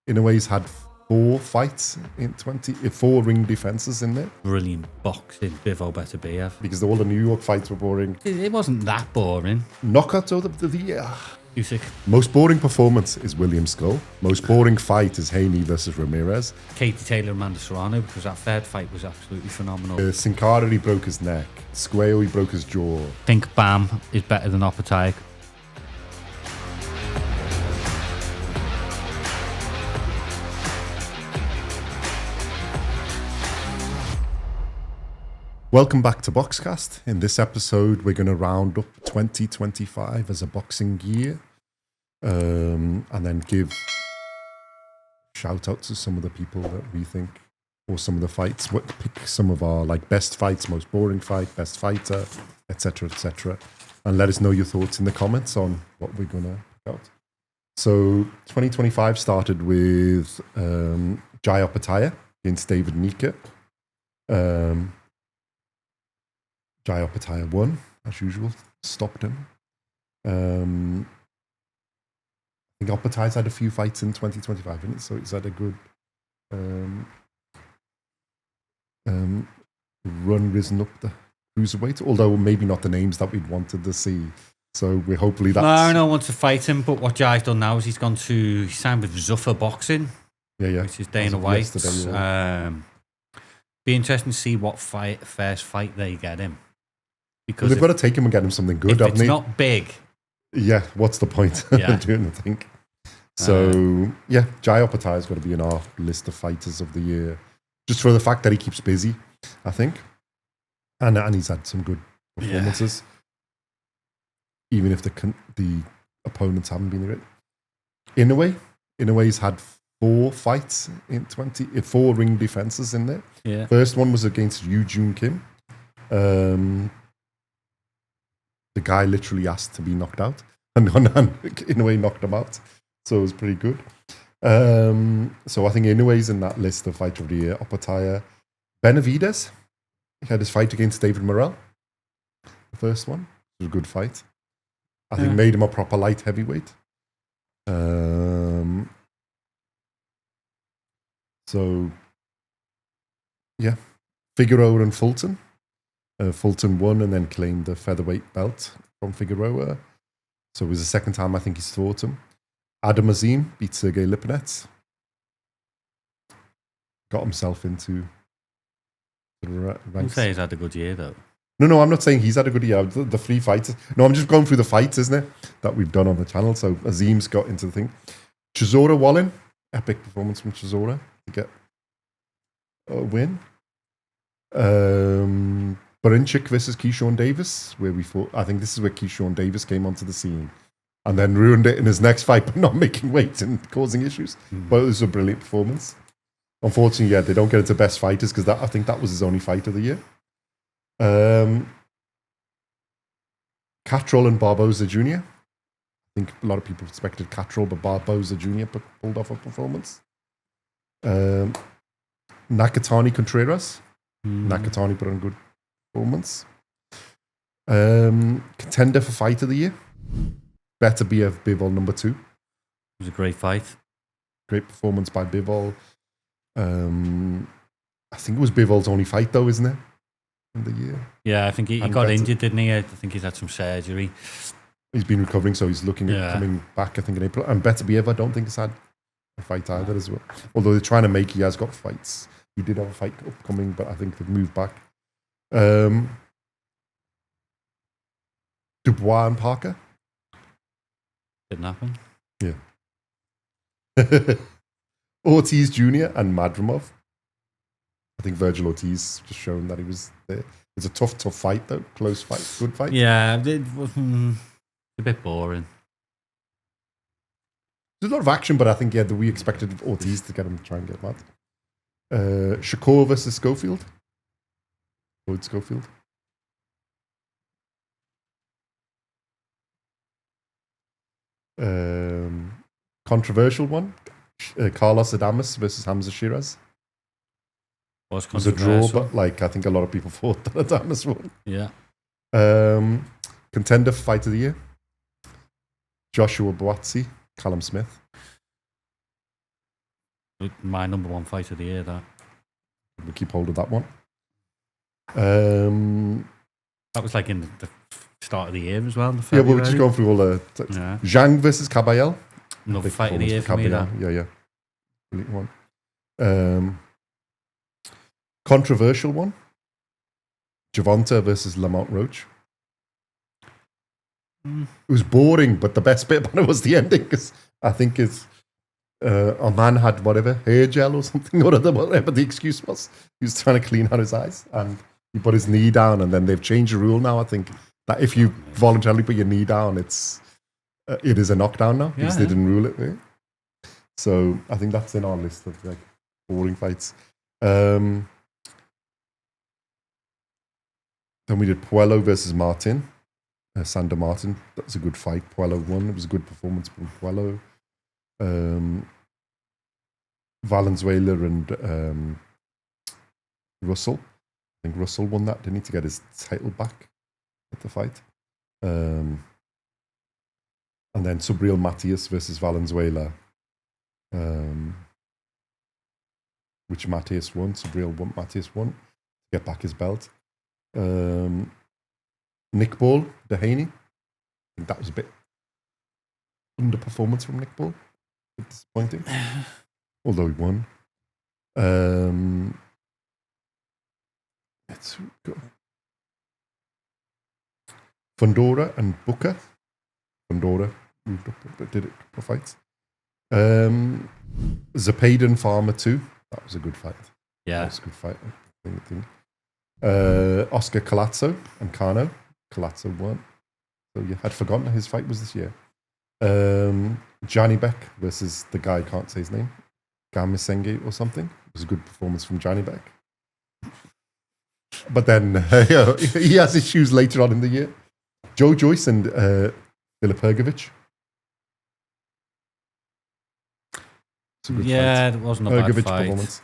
Inouye's had 4 fights in 4 ring defenses in there. Brilliant boxing. Bivol better be have. Because all the New York fights were boring. It wasn't that boring. Knockouts of the year. Usyk. Most boring performance is William Skull. Most boring fight is Haney versus Ramirez. Katie Taylor and Amanda Serrano, because that third fight was absolutely phenomenal. Sin Cara, he broke his neck. Squayo, he broke his jaw. I think Bam is better than Opetay. Welcome back to Boxcast. In this episode, we're going to round up 2025 as a boxing year, and then give shout out to some of the people that we think, or some of the fights. Pick some of our best fights, most boring fight, best fighter, etc., etc., and let us know your thoughts in the comments on what we're going to pick out. So 2025 started with Jai Opetaya against David Nika. Jai Opetaya won, as usual, stopped him. I think Opetaya's had a few fights in 2025, isn't it? So he's had a good run, risen up the cruiserweight, although maybe not the names that we'd wanted to see. So we're hopefully that's... No one wants to fight him, but what Jai's done now is he signed with Zuffa Boxing, which is Dana White. Be interesting to see what first fight they get him. Because they've got to take him and get him something good, haven't they? If it's not big. Yeah, what's the point of doing the thing? So, Jai Opetaya's got to be in our list of fighters of the year. Just for the fact that he keeps busy, I think. And he's had some good performances. Yeah. Even if the opponents haven't been great. Inouye's had 4 fights in 4 ring defenses in there. Yeah. First one was against Yoo Jun Kim. The guy literally asked to be knocked out, and Inoue knocked him out. So it was pretty good. So I think Inouye's in that list of fighter of the year. Opetaya. Benavidez, he had his fight against David Morrell. The first one. It was a good fight. I think made him a proper light heavyweight. So, Figueroa and Fulton. Fulton won and then claimed the featherweight belt from Figueroa. So it was the second time I think he's fought him. Adam Azim beat Sergey Lipinets. Got himself into the ranks. Say he's had a good year though. No, I'm not saying he's had a good year. The 3 fighters. No, I'm just going through the fights, isn't it, that we've done on the channel. So Azim's got into the thing. Chisora Wallin. Epic performance from Chisora to get a win. Barinchik versus Keyshawn Davis, where we fought. I think this is where Keyshawn Davis came onto the scene and then ruined it in his next fight by not making weight and causing issues. But it was a brilliant performance. Unfortunately, they don't get into best fighters because I think that was his only fight of the year. Catrol and Barboza Jr. I think a lot of people expected Catrol, but Barboza Jr. pulled off a performance. Nakatani Contreras. Nakatani put on a good performance. Contender for fight of the year. Better BF Bivol number 2. It was a great fight. Great performance by Bivol. I think it was Bivol's only fight though, isn't it? In the year. Yeah, I think he got injured, didn't he? I think he's had some surgery. He's been recovering, so he's looking at coming back, I think, in April. And Better BF, I don't think has had a fight either as well. Although they're trying to make, he has got fights. He did have a fight upcoming, but I think they've moved back. Dubois and Parker. Didn't happen. Yeah. Ortiz Jr. and Madrimov. I think Virgil Ortiz just shown that he was there. It's a tough fight though. Close fight. Good fight. Yeah, it was a bit boring. There's a lot of action, but I think, we expected Ortiz to get him to try and get mad. Shakur versus Schofield. Lloyd Schofield. Controversial one. Carlos Adames versus Hamza Shiraz. It was a draw, but I think a lot of people thought that Adames won. Yeah. Contender for fight of the year. Joshua Buatsi, Callum Smith. My number one fight of the year, that. We'll keep hold of that one. That was like in the start of the year as well. Yeah, we're just going through all the... Zhang versus Caballel. Another fight of the year for me, that. Yeah. Brilliant one. Controversial one. Gervonta versus Lamont Roach. It was boring, but the best bit about it was the ending, because I think it's a man had whatever, hair gel or something, or whatever the excuse was. He was trying to clean out his eyes, and he put his knee down, and then they've changed the rule now, I think, that if you voluntarily put your knee down, it is a knockdown now, because they didn't rule it. Right? So I think that's in our list of like boring fights. Then we did Puello versus Martin. Sander Martin. That was a good fight. Puello won. It was a good performance from Puello. Valenzuela and Russell. I think Russell won that, didn't he, to get his title back at the fight. And then Subriel Matias versus Valenzuela, which Matias won. Matias won to get back his belt. Nick Ball, Dehaney. I think that was a bit underperformance from Nick Ball. A bit disappointing. Although he won. Let's go. Fundora and Booker. Fundora moved up, but did it for fights. Zapata Farmer 2. That was a good fight. Yeah. That was a good fight. I think. Oscar Collazo and Cano. Collazo won. So you had forgotten his fight was this year. Johnny Beck versus the guy, I can't say his name. Gamisenge or something. It was a good performance from Johnny Beck. But then he has issues later on in the year. Joe Joyce and Filip Hrgović. Yeah, it wasn't a bad fight. Performance.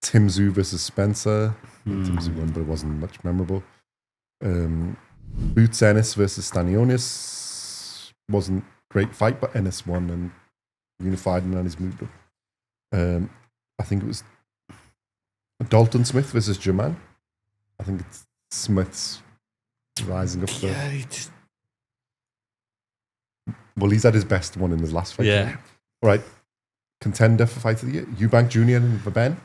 Tim Tszyu versus Spencer. Tim Tszyu won, but it wasn't much memorable. Boots Ennis versus Stanionis. Wasn't a great fight, but Ennis won and unified, and then he's moved up. I think it was Dalton Smith versus German. I think it's Smith's rising up. Well, he's had his best one in his last fight. Yeah. All right. Contender for fight of the year. Eubank Jr. and Benn.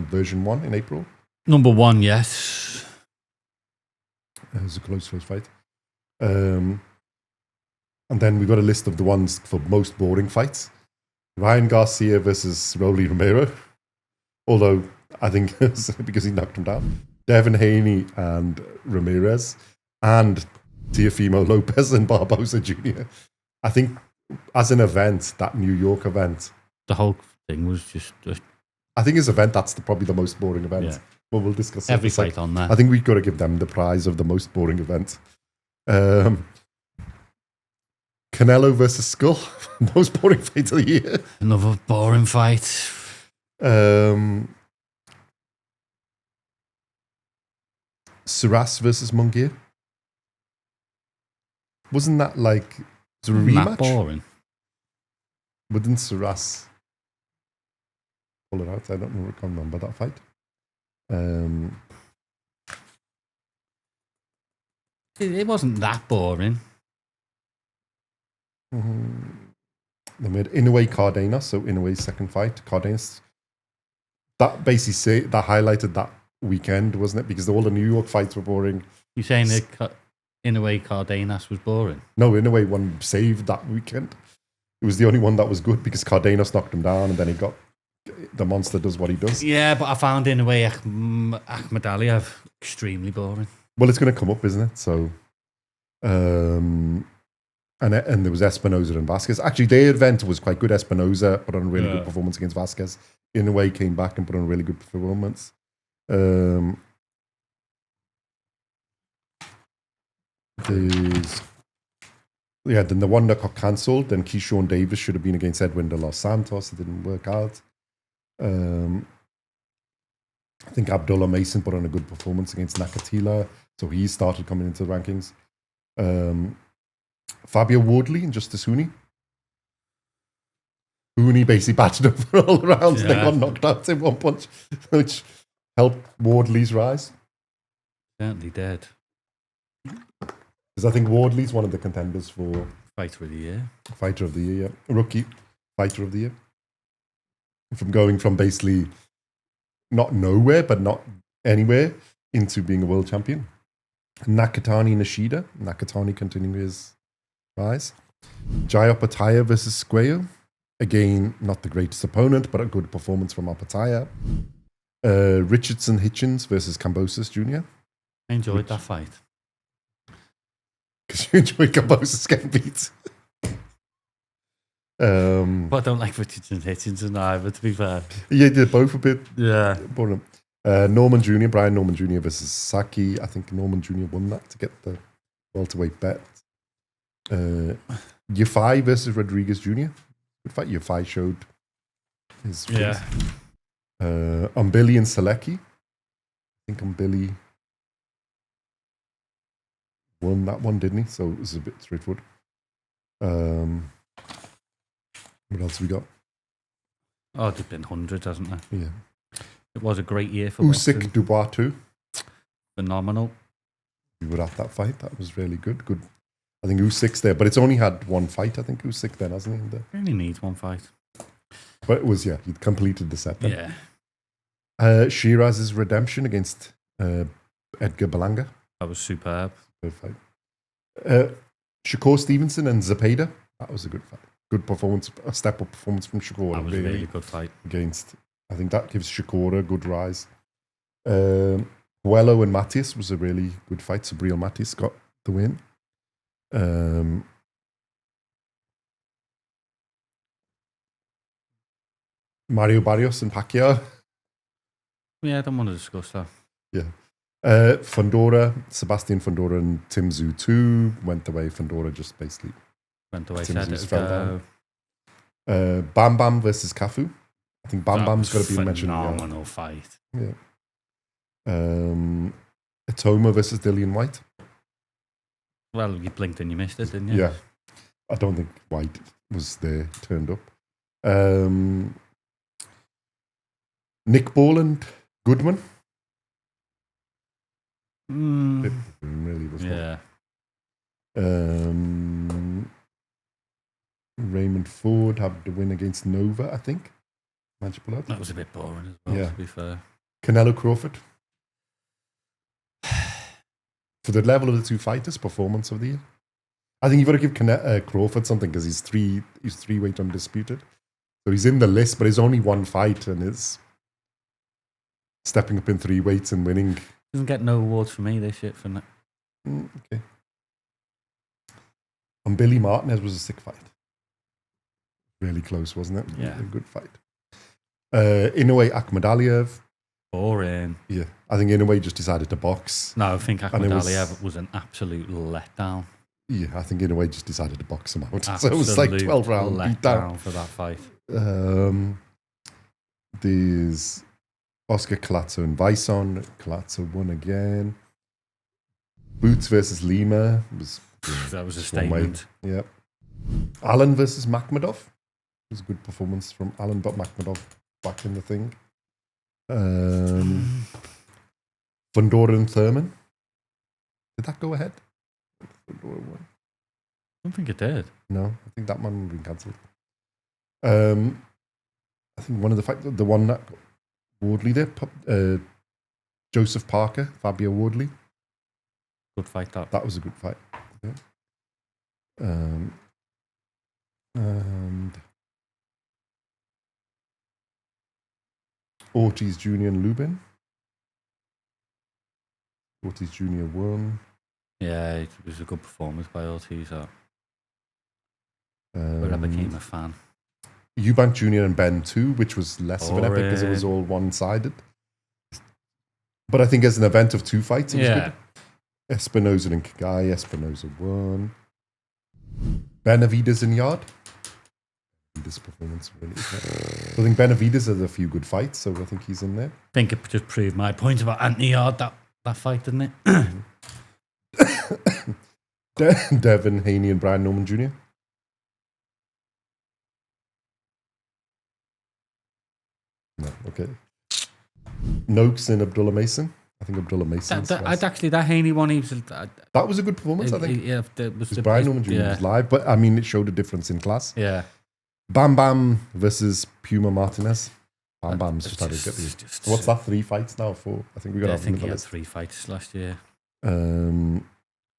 Version 1 in April. Number 1, yes. It was a close first fight. And then we got a list of the ones for most boring fights. Ryan Garcia versus Rolly Romero. Although I think it was because he knocked him down. Devin Haney and Ramirez. And Teofimo Lopez and Barbosa Jr. I think as an event, that New York event. The whole thing was just... I think as an event, that's probably the most boring event. Yeah. But we'll discuss every fight on that. I think we've got to give them the prize of the most boring event. Canelo versus Skull. Most boring fight of the year. Another boring fight. Suras versus Munguia. Wasn't that like... Was it a rematch? That boring. Wouldn't Suras pull it out? I don't know. I can't remember that fight. It wasn't that boring. They made Inoue Cardenas, so Inoue's second fight. Cardenas. That basically that highlighted that weekend, wasn't it? Because all the New York fights were boring. You're saying that Inoue Cardenas was boring? No, Inoue one saved that weekend. It was the only one that was good because Cardenas knocked him down, and then he got the monster does what he does. Yeah, but I found Inoue Akhmadaliev extremely boring. Well, it's going to come up, isn't it? So, and there was Espinoza and Vasquez. Actually, their event was quite good. Espinoza put on a really good performance against Vasquez. Inoue came back and put on a really good performance. Then the one that got cancelled, then Keyshawn Davis should have been against Edwin de los Santos. It didn't work out. I think Abdullah Mason put on a good performance against Nakatila, so he started coming into the rankings. Fabio Wardley and Justice Huni. Uni basically battered him for all the rounds. They got knocked out in one punch, which helped Wardley's rise. Certainly did. Because I think Wardley's one of the contenders for Fighter of the Year. Fighter of the Year, yeah. Rookie Fighter of the Year. From going from basically not nowhere, but not anywhere, into being a world champion. Nakatani Nishida. Nakatani continuing his rise. Jai Opataya versus Squayo. Again, not the greatest opponent, but a good performance from Opataya. Richardson Hitchens versus Kambosos Jr. I enjoyed that fight. Because you enjoyed Kambosos getting beat. But I don't like Richardson Hitchens either, to be fair. Yeah, they're both a bit. Yeah. Norman Jr., Brian Norman Jr. versus Saki. I think Norman Jr. won that to get the welterweight bet. Yafai versus Rodriguez Jr. Good fight. Yafai showed his face. Yeah. Umbili and Selecki. I think Umbili won that one, didn't he? So it was a bit straightforward. What else have we got? Oh, there's been hundreds, hasn't there? Yeah. It was a great year for Usyk boxing. Dubois too. Phenomenal. We were at that fight. That was really good. Good. I think Usyk's there, but it's only had one fight. I think Usyk then, hasn't he? Only needs one fight. But it was, he'd completed the set then. Yeah. Shiraz's redemption against Edgar Berlanga. That was superb. Good fight. Shakur Stevenson and Zepeda. That was a good fight. Good performance, a step-up performance from Shakur. That was a really good fight. Against, I think that gives Shakur a good rise. Coelho and Matias was a really good fight. Sabriel Matias got the win. Mario Barrios and Pacquiao. Yeah, I don't want to discuss that. Yeah. Fundora, Sebastian Fundora and Tim Tszyu 2 went away. Fundora just basically went away. Tim Said Tszyu it fell down. Bam Bam versus Cafu. I think Bam Bam's got to be mentioned. Phenomenal fight. Yeah. Atoma versus Dillian White. Well, you blinked and you missed it, didn't you? Yeah. I don't think White was there, turned up. Nick Ball and Goodman. It really was. Yeah. Raymond Ford had the win against Nova, I think. That was a bit boring as well, to be fair. Canelo Crawford. For the level of the two fighters, performance of the year. I think you've got to give Crawford something because he's three-weight undisputed. So he's in the list, but it's only one fight and is stepping up in 3 weights and winning. Doesn't get no awards for me, this shit, for that. Okay. And Billy Martinez was a sick fight. Really close, wasn't it? Yeah. A good fight. Inoue Akhmadaliev. Boring. Yeah. I think Inoue just decided to box. No, I think Akhmadaliev was an absolute letdown. Yeah, I think Inoue just decided to box him out. So it was like 12 round letdown for that fight. There's Oscar Collazo and Bison. Collazo won again. Boots versus Lima. That was a statement. Yeah. Allen versus Makhmadov. It was a good performance from Allen, but Makhmadov back in the thing. Fundora and Thurman. Did that go ahead? Fundora won. I don't think it did. No, I think that one has been cancelled. I think one of the one that got Wardley there, Joseph Parker, Fabio Wardley. Good fight, that. That was a good fight. Yeah. And Ortiz Jr. and Lubin. Ortiz Jr. won. Yeah, it was a good performance by Ortiz. Where I became a fan. Eubank Jr. and Benn too, which was less of an epic because it was all one-sided. But I think as an event of 2 fights, it was good. Espinoza and Kagai. Espinoza won. Benavides and Yard. This performance really. I think Benavides has a few good fights, so I think he's in there. I think it just proved my point about Anthony Yard, that fight, didn't it? Devin Haney and Brian Norman Jr. Okay. Noakes and Abdullah Mason. I think Abdullah Mason. That Haney one, that was a good performance, I think. Yeah, was Brian Norman Jr. was live, but I mean, it showed a difference in class. Yeah. Bam Bam versus Puma Martinez. Bam Bam's just had to get the. What's that? 3 fights now? 4? I think we got. I think he had 3 fights last year.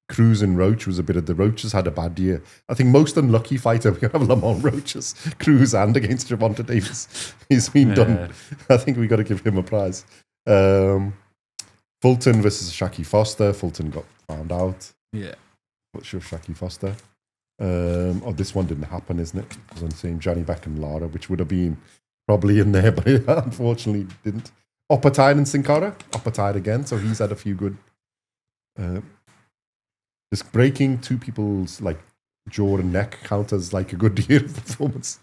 Cruz and Roach was a bit of the Roaches had a bad year. I think most unlucky fighter we have Lamont Roaches, Cruz and against Gervonta Davis. He's been done. I think we got to give him a prize. Fulton versus Shaki Foster. Fulton got found out. Yeah. What's your Shaki Foster? This one didn't happen, isn't it? I was on the same Johnny Beck and Lara, which would have been probably in there, but it unfortunately didn't. Opatide and Sin Cara. Opatide again, so he's had a few good. Just breaking 2 people's like jaw and neck count as like a good year of performance.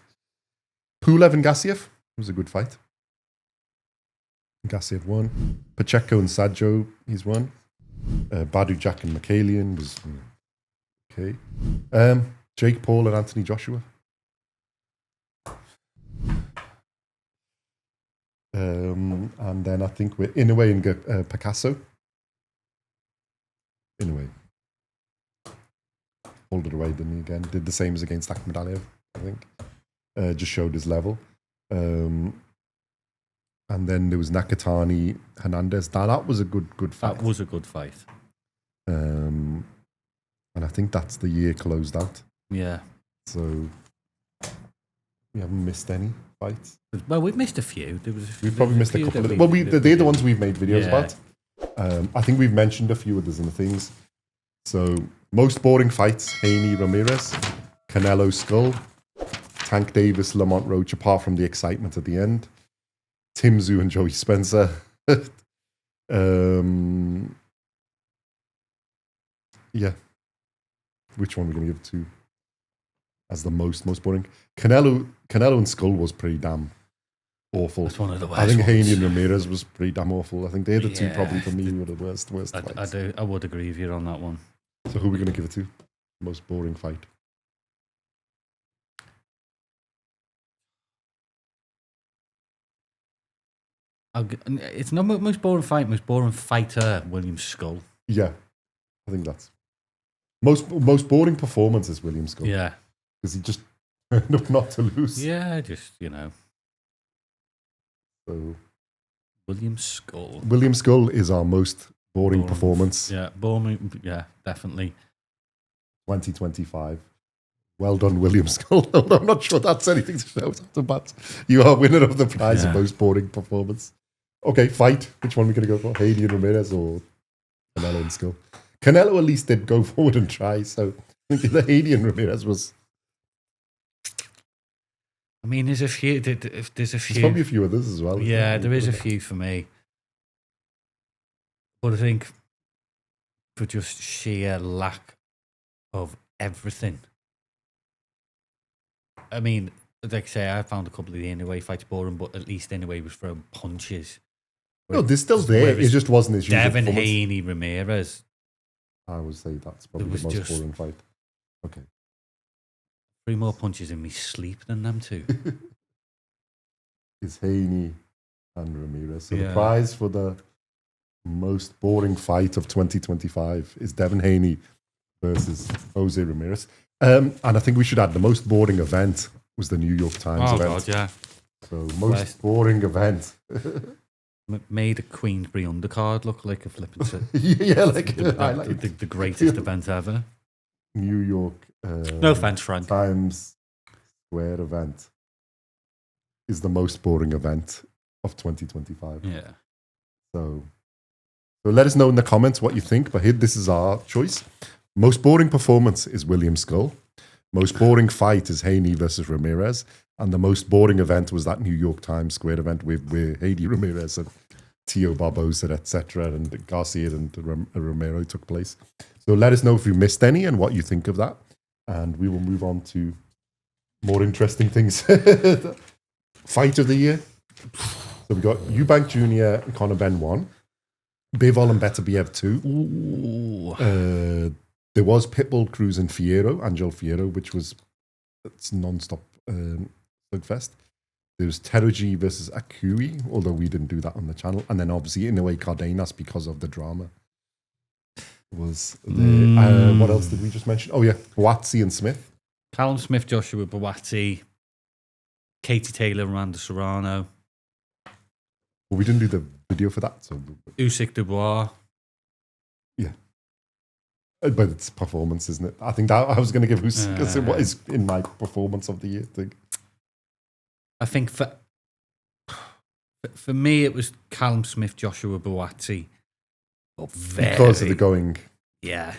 Pulev and Gassiev was a good fight. Gassiev won. Pacheco and Sadjo, he's won. Badu Jack and Michaelian was okay. Jake Paul and Anthony Joshua. And then I think we're Inoue and Picasso. Inoue. Pulled it away, didn't he, again? Did the same as against Ahmed Aliev, I think. Just showed his level. And then there was Nakatani Hernandez. That was a good fight. That was a good fight. And I think that's the year closed out. Yeah. So we haven't missed any fights. Well, we've missed a few. We've probably missed a couple of them. Well, they're the ones we've made videos about. I think we've mentioned a few others in the things. So, most boring fights, Haney Ramirez, Canelo Skull, Tank Davis, Lamont Roach, apart from the excitement at the end, Tim Tszyu and Joey Spencer. Yeah. Which one are we going to give to as the most boring? Canelo and Skull was pretty damn awful. That's one of the worst. I think ones. Haney and Ramirez was pretty damn awful. I think they're the 2 probably for me were the worst fights. I would agree with you on that one. So who are we going to give it to? Most boring fight. It's not most boring fight, most boring fighter, William Skull. Yeah, I think that's most boring performance is William Skull. Yeah, because he just turned up not to lose. Yeah, just So William Skull. William Skull is our most boring performance. Yeah, boring. Yeah, definitely. 2025. Well done, William Skull. I'm not sure that's anything to shout about. You are winner of the prize of most boring performance. Okay, fight. Which one are we going to go for? Haney and Ramirez or Canelo and Skull? Canelo at least did go forward and try. So I think the Haney and Ramirez was. I mean, there's a few. There's probably a few others as well. Yeah, there is a few for me. But I think for just sheer lack of everything. I mean, like I say, I found a couple of the Inoue fights boring, but at least Inoue was throwing punches. No, they're still there. It just wasn't as usual. Devin Haney Ramirez. I would say that's probably the most boring fight. Okay. 3 more punches in me sleep than them 2. Is Haney and Ramirez. So the prize for the most boring fight of 2025 is Devin Haney versus Jose Ramirez. And I think we should add the most boring event was the New York Times event. God, yeah. So most boring event. Made a Queensbury undercard look like a flipping yeah, like the greatest event ever. New York. No offense, Frank. Times Square event is the most boring event of 2025. Yeah. So let us know in the comments what you think. But here, this is our choice. Most boring performance is William Skull. Most boring fight is Haney versus Ramirez. And the most boring event was that New York Times Square event where Haney Ramirez and Tio Barbosa, etc., and Garcia and Romero took place. So let us know if you missed any and what you think of that. And we will move on to more interesting things. Fight of the year. So we got Eubank Jr. and Conor Benn 1. Bivol and Beterbiev 2. There was Pitbull, Cruz, and Angel Fierro, which was non-stop slugfest. There's Teruji versus Akui, although we didn't do that on the channel. And then obviously Inoue Cardenas because of the drama. Was the what else did we just mention? Oh yeah, Boazzi and Smith. Callum Smith, Joshua Boazzi, Katie Taylor, Miranda Serrano. Well, we didn't do the video for that. So Usyk Dubois. Yeah. But it's performance, isn't it? I think that I was going to give Usyk what is in my performance of the year thing. I think for me, it was Callum Smith, Joshua Boazzi. Because of the going. Yeah.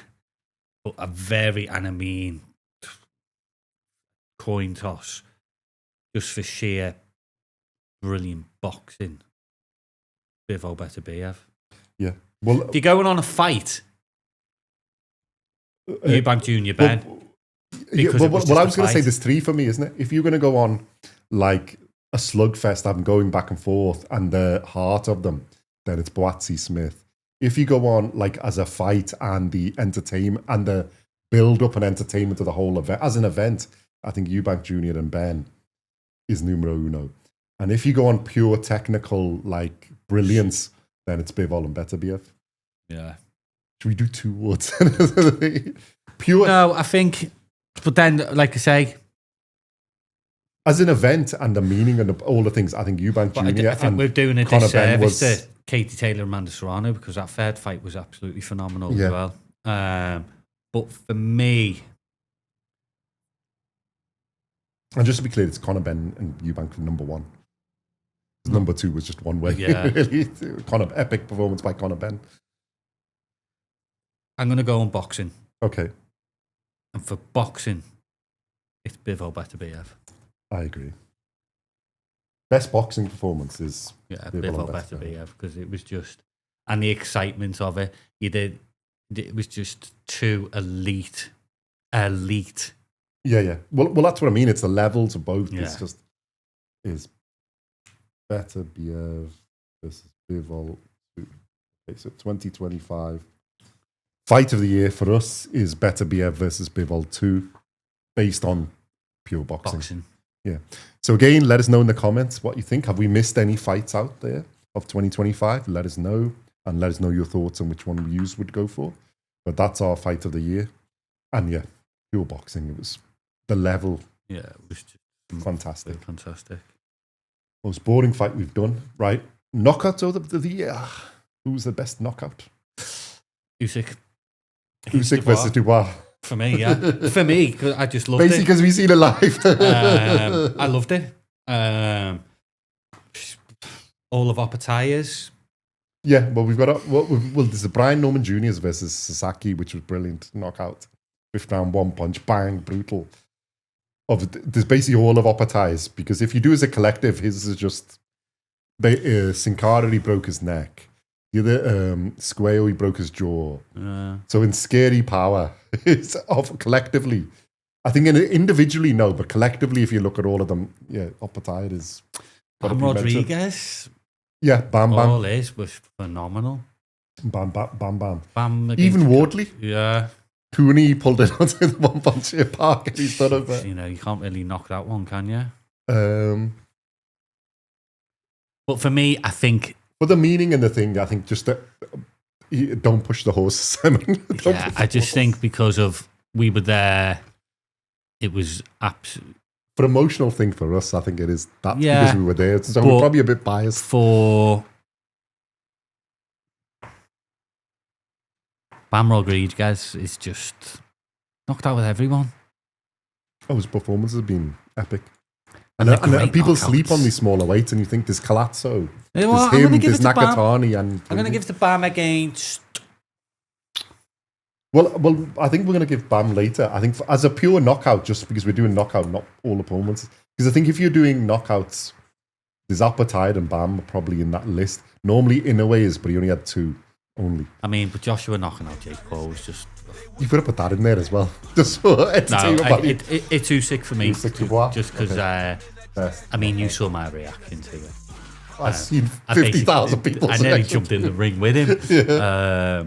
But and I mean, coin toss, just for sheer brilliant boxing. Bivol better Biev. Yeah. Well, if you're going on a fight, Eubank Jr. Ben. Well, I was going to say there's three for me, isn't it? If you're going to go on like a slugfest, I'm going back and forth, and the heart of them, then it's Boazzi Smith. If you go on like as a fight and the entertainment and the build up and entertainment of the whole event, as an event, I think Eubank Jr. and Ben is numero uno. And if you go on pure technical like brilliance, then it's Bivol and Beterbiev. Yeah. Should we do two words? Pure. No, I think, but then, like I say, as an event and the meaning and all the things, I think Eubank Jr. I think we're doing a Conor Benn disservice to Katie Taylor and Amanda Serrano because that third fight was absolutely phenomenal as well. But for me, and just to be clear, it's Conor Benn and Eubank for number one. Number two was just one way. Yeah. Really. Epic performance by Conor Benn. I'm going to go on boxing. Okay. And for boxing, it's Bivol Beterbiev. I agree. Best boxing performance is Bivol Beterbiev because it was just, and the excitement of it. It was just too elite. Yeah. Well, that's what I mean. It's the levels of both. Yeah. It's just is Beterbiev versus Bivol. Okay, so 2025 fight of the year for us is Beterbiev versus Bivol 2, based on pure boxing. Yeah. So again, let us know in the comments what you think. Have we missed any fights out there of 2025? Let us know, and let us know your thoughts on which one you would go for. But that's our fight of the year. And yeah, pure boxing. It was the level. Yeah, it was just fantastic. Fantastic. Most boring fight we've done, right? Knockout of the year. Who was the best knockout? Usyk versus Dubois. For me, yeah. For me, because I just loved it. Basically, because we've seen it live. I loved it. All of Opatayas. Yeah, well, we've got there's a Brian Norman Jr. versus Sasaki, which was brilliant knockout. Fifth round, one punch, bang, brutal. There's basically all of Opatayas, because if you do as a collective, his is just Sin Cara, he broke his neck. The other Squayo, he broke his jaw. So in scary power, it's collectively. I think individually, no, but collectively, if you look at all of them, yeah, Opataya is. Bam Rodriguez. Yeah, Bam. All this was phenomenal. Bam. Even Wardley. Yeah. Cooney pulled it onto the one punch at Park and he's done it. You know, you can't really knock that one, can you? But for me, I think. But the meaning and the thing, I think just that don't push the horse, Simon. I just think because of we were there, it was absolutely. For emotional thing for us, I think it is that because we were there. So we're probably a bit biased. For Bam Rodriguez is just knocked out with everyone. Oh, his performance has been epic. And people sleep on these smaller weights, and you think there's Collazo, there's him, there's Nakatani, and I'm going to give it to Bam against. Well, I think we're going to give Bam later. I think as a pure knockout, just because we're doing knockout, not all opponents. Because I think if you're doing knockouts, there's Apatide and Bam probably in that list. Normally, Inoue is, but he only had two only. I mean, but Joshua knocking out Jake Paul was just. You've got to put that in there as well. Just for entertainment value. It's Usyk for me. Just because, okay. I mean, you saw my reaction to it. I've seen 50,000 people. I nearly jumped in the ring with him. Yeah.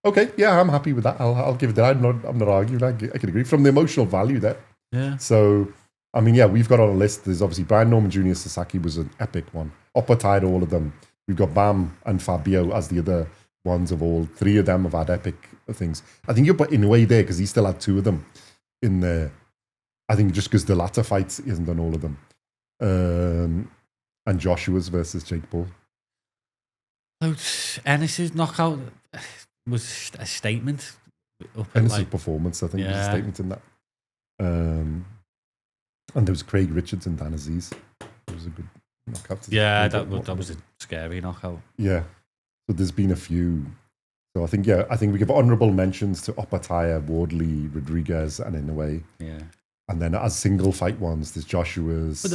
Okay, yeah, I'm happy with that. I'll give it that. I'm not arguing. I can agree. From the emotional value there. Yeah. So, I mean, yeah, we've got on a list. There's obviously Brian Norman Jr. Sasaki was an epic one. Upper tied all of them. We've got Bam and Fabio as the other ones of all. 3 of them have had epic things. I think you're in a way there because he still had 2 of them in there. I think just because the latter fights, he hasn't done all of them. And Joshua's versus Jake Paul. Ennis's knockout was a statement. Ennis's performance, I think, was a statement in that. And there was Craig Richards and Dan Aziz. It was a good knockout. That was a scary knockout. Yeah. So there's been a few. So I think we give honourable mentions to Opataya, Wardley, Rodriguez, and Inoue. Yeah. And then as single fight ones, there's Joshua's. I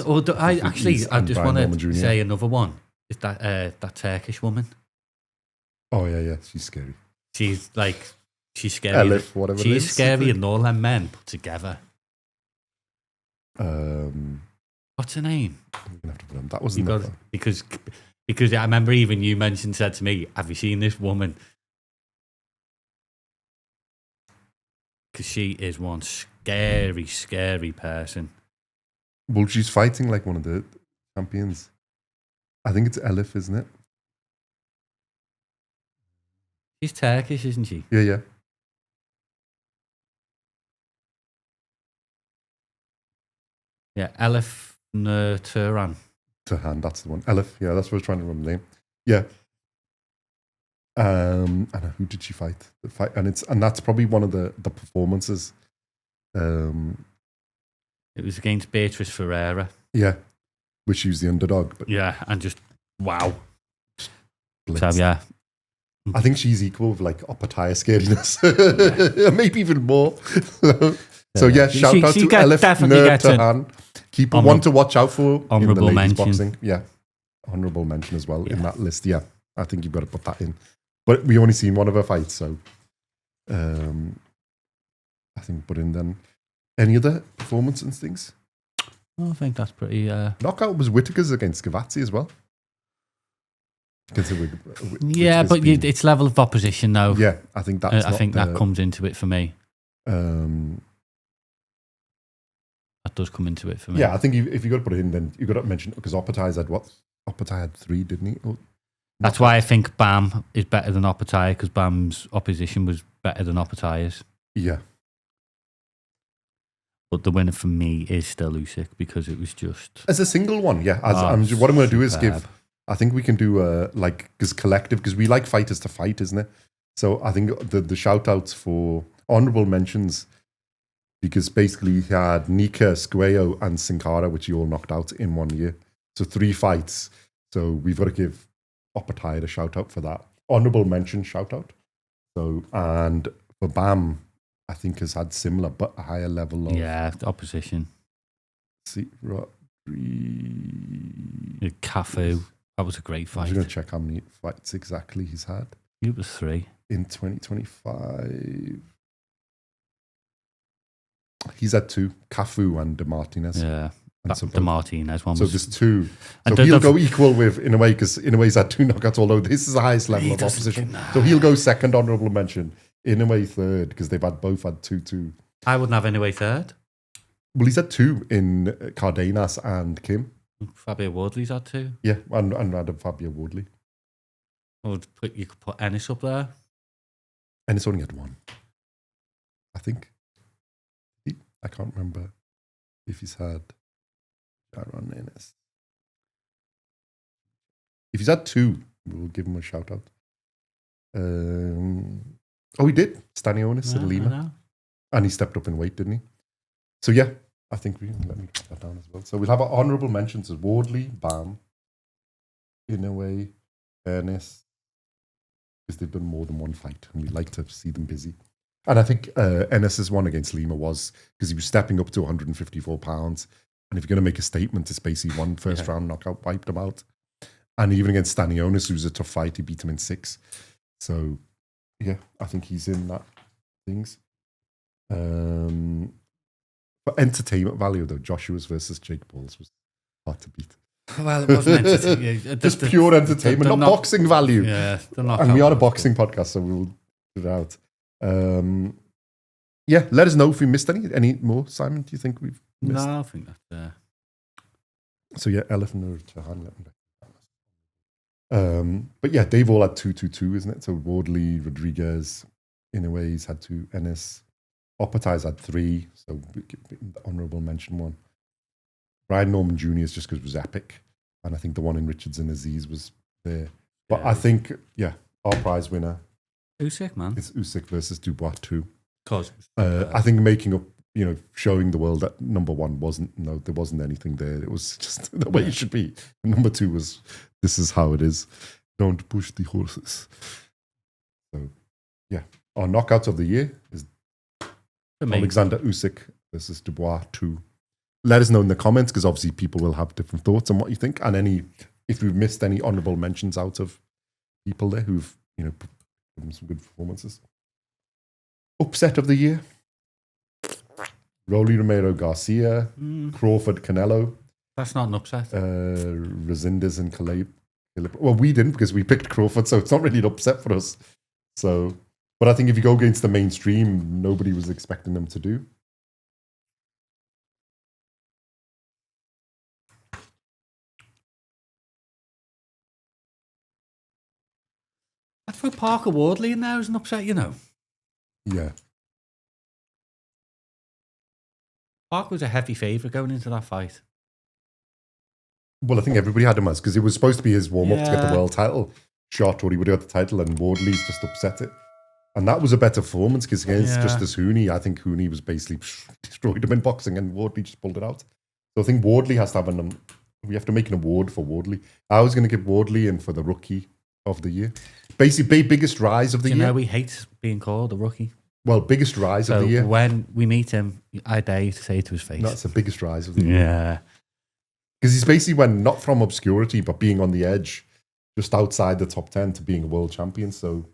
just want to say another one. Is that Turkish woman? Oh yeah, she's scary. She's scary. Elif, whatever. She's scary and all them men put together. What's her name? I'm gonna have to put on. That was another. Because I remember even you said to me, "Have you seen this woman?" Because she is one scary, scary person. Well, she's fighting like one of the champions. I think it's Elif, isn't it? She's Turkish, isn't she? Yeah. Yeah, Elif Turan. Turhan, that's the one. Elif, yeah, that's what I was trying to remember the name. Yeah. And who did she fight? And that's probably one of the performances. It was against Beatrice Ferreira. Yeah, which she was the underdog. But yeah, and just wow. Blitz. So yeah, I think she's equal with like Opataya scariness, maybe even more. So yeah, shout out to Elif Turhan. Keep one to watch out for in the ladies boxing. Yeah, honourable mention as well in that list. Yeah, I think you've got to put that in. But we only seen one of her fights, so I think put in then. Any other performance and things? I think that's pretty. Knockout was Whittaker's against Gavazzi as well. Yeah, but it's level of opposition though. Yeah, I think that's. I think that comes into it for me. That does come into it for me. Yeah, I think if you got to put it in, then you got to mention because Opataya had what? Opataya had 3, didn't he? That's why I think Bam is better than Opataya because Bam's opposition was better than Opataya's. Yeah. But the winner for me is still Usyk because it was just as a single one. Yeah, what I'm going to do is give. I think we can do because collective because we like fighters to fight, isn't it? So I think the shout outs for honourable mentions because basically he had Nika, Squeo, and Sin Cara, which he all knocked out in 1 year. So 3 fights. So we've got to give Opataya a shout out for that. Honourable mention shout out. So and for Bam, I think has had similar but a higher level of opposition. See, Cafu, that was a great fight. I'm going to check how many fights exactly he's had. It was 3 in 2025. He's had 2, Cafu and De Martinez. Yeah, De Martinez one. So there's 2. So he'll go equal with in a way because in a way he's had 2 knockouts. Although this is the highest level of opposition, so he'll go second honourable mention. In a way, third because they've both had 2. I wouldn't have anyway third. Well, he's had 2 in Cardenas and Kim. Fabio Wardley's had 2. Yeah, and Adam Fabio Wardley. You could put Ennis up there. Ennis only had 1, I think. I can't remember if he's had Jaron Ennis. If he's had 2, we'll give him a shout out. Oh, he did. Stanionis in Lima. And he stepped up in weight, didn't he? So, yeah, I think let me put that down as well. So, we'll have our honourable mentions as Wardley, Bam, Inoue, Ernest, because they've done more than 1 fight and we like to see them busy. And I think Ennis's one against Lima was because he was stepping up to 154 pounds. And if you're going to make a statement, it's basically 1 first round knockout, wiped him out. And even against Stanionis, who's a tough fight, he beat him in 6. So, yeah, I think he's in that things. For entertainment value, though, Joshua's versus Jake Paul's was hard to beat. Well, it wasn't entertainment. Just pure entertainment, not boxing value. Yeah, and we are a boxing podcast, so we'll put it out. Yeah, let us know if we missed any more, Simon. Do you think we've? missed. No, I think that's. So yeah, Elephant or Tahan. But yeah, they've all had 2-2-2, isn't it? So Wardley, Rodriguez, Inouye's had 2, Ennis, Opatai's had 3. So the honourable mention one. Brian Norman Jr. is just because it was epic, and I think the one in Richards and Aziz was there. But I think our prize winner Usyk, man. is Usyk versus Dubois 2. Cause I think making up, showing the world that number 1 there wasn't anything there. It was just the way it should be. Number 2 was, this is how it is. Don't push the horses. So, yeah. Our knockouts of the year is Alexander Usyk versus Dubois 2. Let us know in the comments, because obviously people will have different thoughts on what you think, and if we've missed any honourable mentions out of people there who've, given some good performances. Upset of the year. Rolly Romero Garcia, Crawford Canelo. That's not an upset. Resendez and Caleb. Well, we didn't, because we picked Crawford, so it's not really an upset for us. So, but I think if you go against the mainstream, nobody was expecting them to do. I'd throw Parker Wardley in there as an upset, Yeah. Parker was a heavy favourite going into that fight. Well, I think everybody had him as, because it was supposed to be his warm-up to get the Yeah. world title shot, or he would have got the title, and Wardley's just upset it. And that was a better performance, because against Justice Hooney, I think Hooney was basically destroyed him in boxing, and Wardley just pulled it out. So I think Wardley has to have we have to make an award for Wardley. I was going to give Wardley in for the rookie of the year. Basically, biggest rise of the year. He hates being called a rookie. Well, biggest rise of the year. When we meet him, I dare you to say it to his face. That's the biggest rise of the year. Yeah. Because he's basically went not from obscurity, but being on the edge, just outside the top 10 to being a world champion. So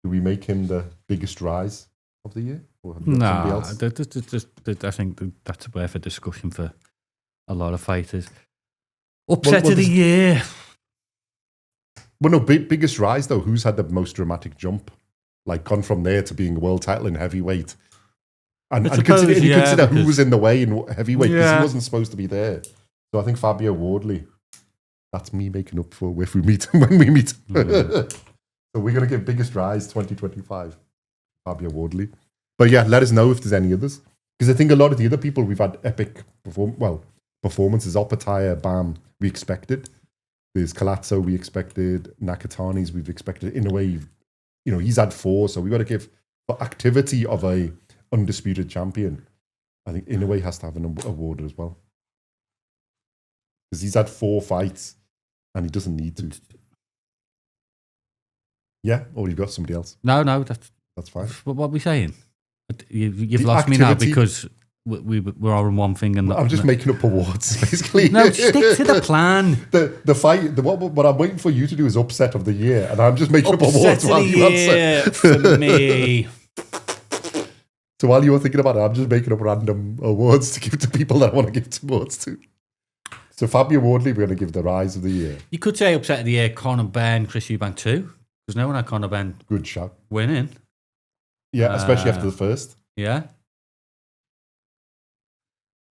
do we make him the biggest rise of the year? Or have you got somebody else? I think that's worth a discussion for a lot of fighters. Upset of the year. Well, no, biggest rise, though. Who's had the most dramatic jump? Like, gone from there to being a world title in heavyweight. And consider who was in the way in heavyweight, because he wasn't supposed to be there. So I think Fabio Wardley, that's me making up for if we meet him when we meet him. So we're going to give biggest rise 2025, Fabio Wardley. But yeah, let us know if there's any others. Because I think a lot of the other people we've had epic performances. Opataya, Bam, we expected. There's Colazzo we expected. Nakatani's we've expected. In a way, he's had 4, so we've got to give for activity of a undisputed champion. I think in a way has to have an award as well. Because he's had 4 fights and he doesn't need to. Yeah, or you've got somebody else. No, that's fine. What are we saying? You've lost me now because we're all in one thing. And I'm just making up awards, basically. No, stick to the plan. The fight. What I'm waiting for you to do is upset of the year, and I'm just making up awards Upset while of the you year answer. for me. So while you were thinking about it, I'm just making up random awards to give to people that I want to give awards to. So Fabio Wardley, we're going to give the rise of the year. You could say upset of the year, Conor Benn, Chris Eubank too, because no one had Conor Benn Good shout. winning. Yeah, especially after the first. Yeah.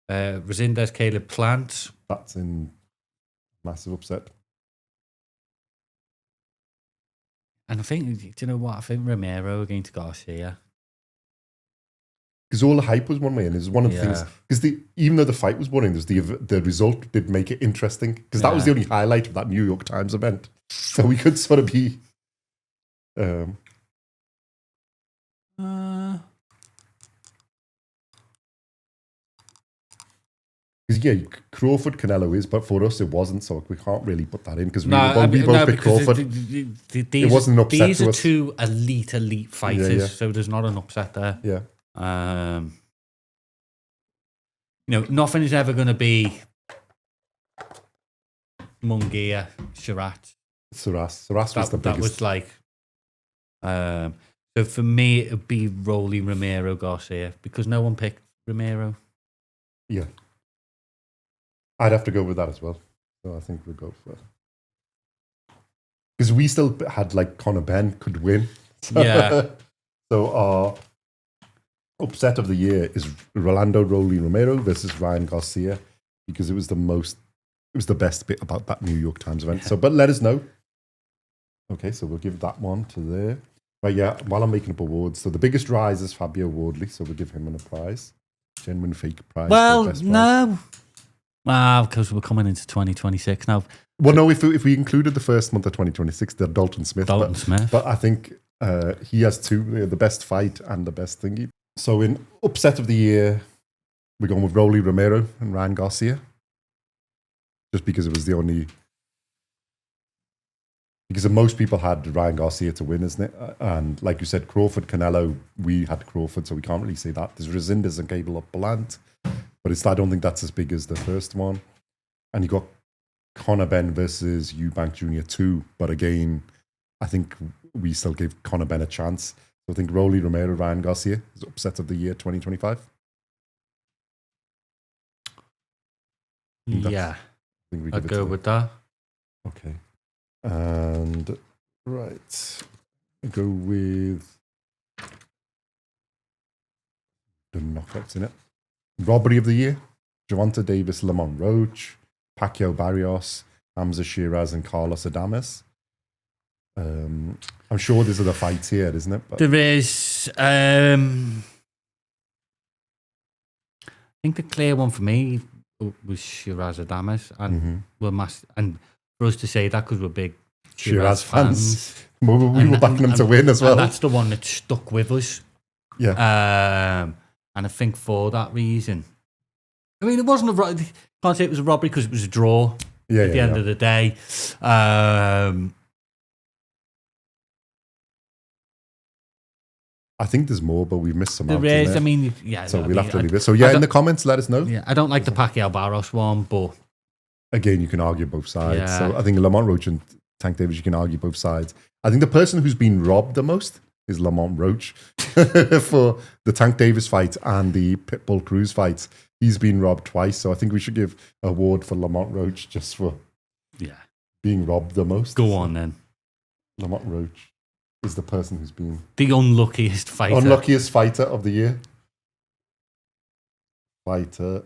Resendez, Caleb Plant. That's in massive upset. And I think, do you know what? I think Romero against Garcia. Because all the hype was one way, and it was one of the things. Because even though the fight was boring, the result did make it interesting. Because that was the only highlight of that New York Times event. So we could sort of be. Because Crawford Canelo is, but for us it wasn't, so we can't really put that in because we both picked Crawford. It wasn't an upset. These are 2 elite fighters, so there's not an upset there. Yeah. Nothing is ever going to be Munguia, Shirat. Saras was the biggest. That was like. So for me, it would be Rolly Romero Garcia because no one picked Romero. Yeah. I'd have to go with that as well. So I think we'll go for it. Because we still had Conor Benn could win. So, Yeah. So upset of the year is Rolando Rolly Romero versus Ryan Garcia, because it was the best bit about that New York Times event. So, but let us know. Okay, so we'll give that one to there. But yeah, while I'm making up awards, so the biggest rise is Fabio Wardley, so we'll give him a prize. Genuine fake prize. Well, best no. Because we're coming into 2026 now. Well, no, if we included the first month of 2026, they're Dalton Smith. Smith. But I think he has two, the best fight and the best thingy. So in upset of the year, we're going with Rolly Romero and Ryan Garcia. Just because it was the only... Because most people had Ryan Garcia to win, isn't it? And like you said, Crawford, Canelo, we had Crawford, so we can't really say that. There's Resendez and Gable up Belant, but I don't think that's as big as the first one. And you got Conor Benn versus Eubank Jr. too, but again, I think we still give Conor Benn a chance. So I think Rolly Romero, Ryan Garcia is upset of the year 2025. Yeah, I'd go with that. Okay. And right, I'll go with the knockouts in it. Robbery of the year: Gervonta Davis, Lamont Roach, Pacquiao Barrios, Hamza Shiraz, and Carlos Adames. I'm sure there's other fights here, isn't it? But there is. I think the clear one for me was Shiraz Adames, and and for us to say that because we're big Shiraz fans. We were backing them to win as well. And that's the one that stuck with us. Yeah. And I think for that reason, I mean, it wasn't can't say it was a robbery because it was a draw at the end of the day. I think there's more, but we've missed some out. There is, I mean, yeah. So we'll have to leave it. So in the comments, let us know. Yeah, I don't like the Pacquiao Barros one, but again, you can argue both sides. Yeah. So I think Lamont Roach and Tank Davis, you can argue both sides. I think the person who's been robbed the most is Lamont Roach for the Tank Davis fight and the Pitbull Cruz fight. He's been robbed twice, so I think we should give an award for Lamont Roach just for being robbed the most. Go on then. Lamont Roach is the person who's been the unluckiest fighter. Unluckiest fighter of the year. Fighter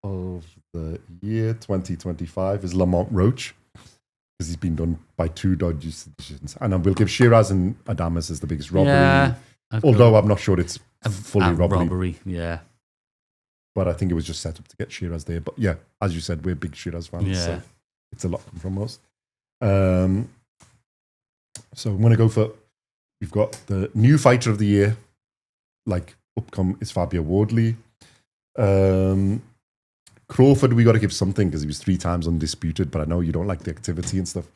of the year 2025 is Lamont Roach, because he's been done by two dodgy decisions. And we'll give Shiraz and Adames as the biggest robbery. Yeah, although I'm not sure it's fully robbery. Yeah. But I think it was just set up to get Shiraz there. But yeah, as you said, we're big Shiraz fans. Yeah. So it's a lot from us. So I'm going to go for, we've got the new fighter of the year, like upcoming is Fabio Wardley. Crawford, we got to give something because he was 3 times undisputed, but I know you don't like the activity and stuff.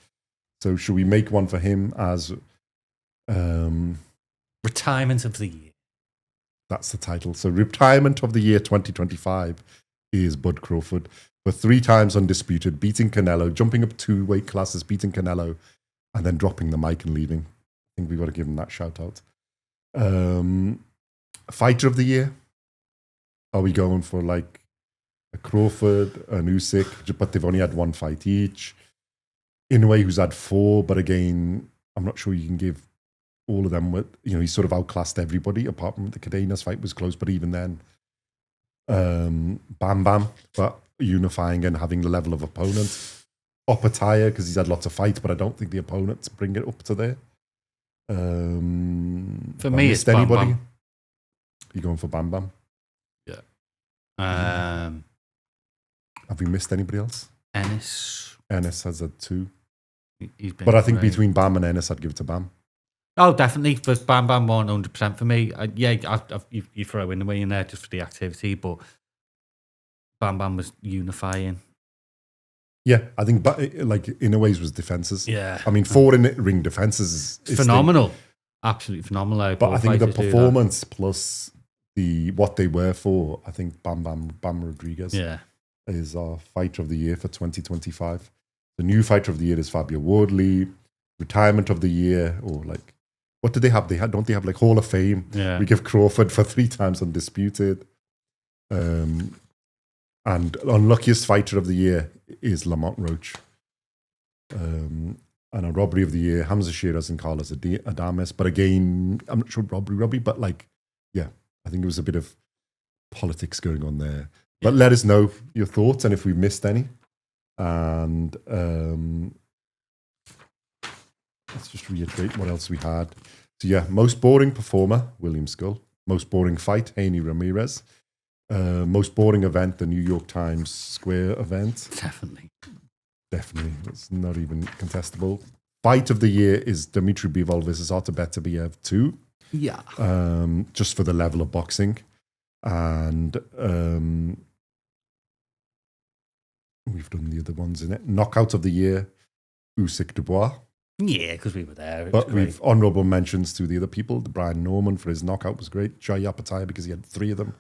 So should we make one for him as retirement of the year? That's the title. So retirement of the year 2025 is Bud Crawford for 3 times undisputed, beating Canelo, jumping up 2 weight classes, beating Canelo, and then dropping the mic and leaving. I think we got to give him that shout out. Fighter of the year. Are we going for like a Crawford, an Usyk, but they've only had 1 fight each? Inoue, who's had 4, but again, I'm not sure you can give all of them with, he's sort of outclassed everybody apart from the Cadenas fight was close, but even then, Bam Bam, but unifying and having the level of opponent. Opataya, because he's had lots of fights, but I don't think the opponents bring it up to there. For me, it's Bam Bam. You're going for Bam Bam? Yeah. Have we missed anybody else? Ennis has had 2. But I think between Bam and Ennis, I'd give it to Bam. Oh, definitely. But Bam Bam 100% for me. You throw Inoue in there just for the activity, but Bam Bam was unifying. Yeah, I think like Inoue's was defenses. Yeah. I mean, 4 in-ring defenses is phenomenal. Absolutely phenomenal. But I think the performance plus what they were for, I think Bam Rodriguez is our fighter of the year for 2025. The new fighter of the year is Fabio Wardley. Retirement of the year, or like, what do they have? Don't they have like Hall of Fame? Yeah. We give Crawford for 3 times undisputed. And unluckiest fighter of the year is Lamont Roach. And a robbery of the year, Hamza Shiraz and Carlos Adames. But again, I'm not sure robbery, but like, yeah, I think there was a bit of politics going on there. But let us know your thoughts and if we missed any. And let's just reiterate what else we had. So yeah, most boring performer, William Skull. Most boring fight, Haney Ramirez. Most boring event, the New York Times Square event. Definitely. It's not even contestable. Fight of the year is Dmitry Bivol versus Artur Beterbiev 2. Yeah. Just for the level of boxing. And we've done the other ones in it. Knockout of the year, Usyk Dubois. Yeah, because we were there. But we've honourable mentions to the other people. Brian Norman for his knockout was great. Jai Apataya because he had 3 of them.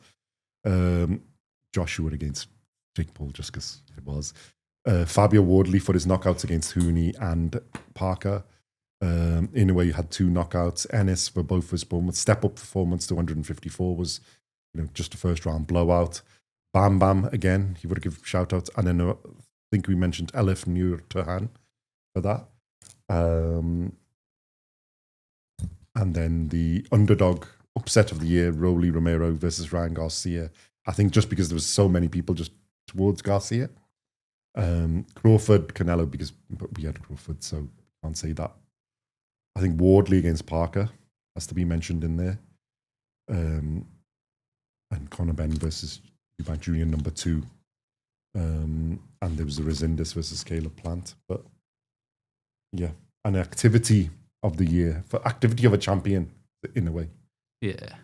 Joshua against Jake Paul just because it was. Fabio Wardley for his knockouts against Hooney and Parker. In a way, you had 2 knockouts. Ennis for both his performance. Step up performance to 154 was just a first round blowout. Bam Bam again, he would have given shout outs. And then I think we mentioned Elif Nur Turhan for that. And then the underdog upset of the year, Rolly Romero versus Ryan Garcia. I think just because there was so many people just towards Garcia. Crawford, Canelo, because we had Crawford, so can't say that. I think Wardley against Parker has to be mentioned in there. And Conor Benn versus Eubank Jr. number 2. And there was the Resendez versus Caleb Plant. But yeah, an activity of the year, for activity of a champion in a way. Yeah,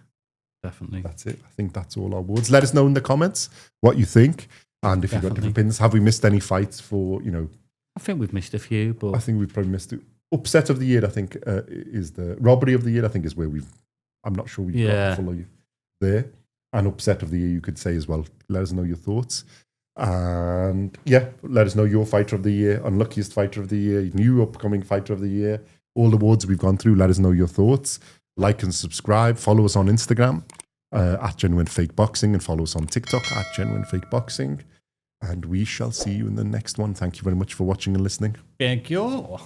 definitely. That's it. I think that's all our awards. Let us know in the comments what you think. And if you've got different opinions, have we missed any fights for, I think we've missed a few, but I think we've probably missed it. Upset of the year, I think, is the robbery of the year, I think is where I'm not sure we've got to follow you there. And upset of the year, you could say as well. Let us know your thoughts. And yeah, let us know your fighter of the year, unluckiest fighter of the year, new upcoming fighter of the year, all the awards we've gone through. Let us know your thoughts. Like and subscribe. Follow us on Instagram at Genuine Fake Boxing and follow us on TikTok at Genuine Fake Boxing. And we shall see you in the next one. Thank you very much for watching and listening. thank you.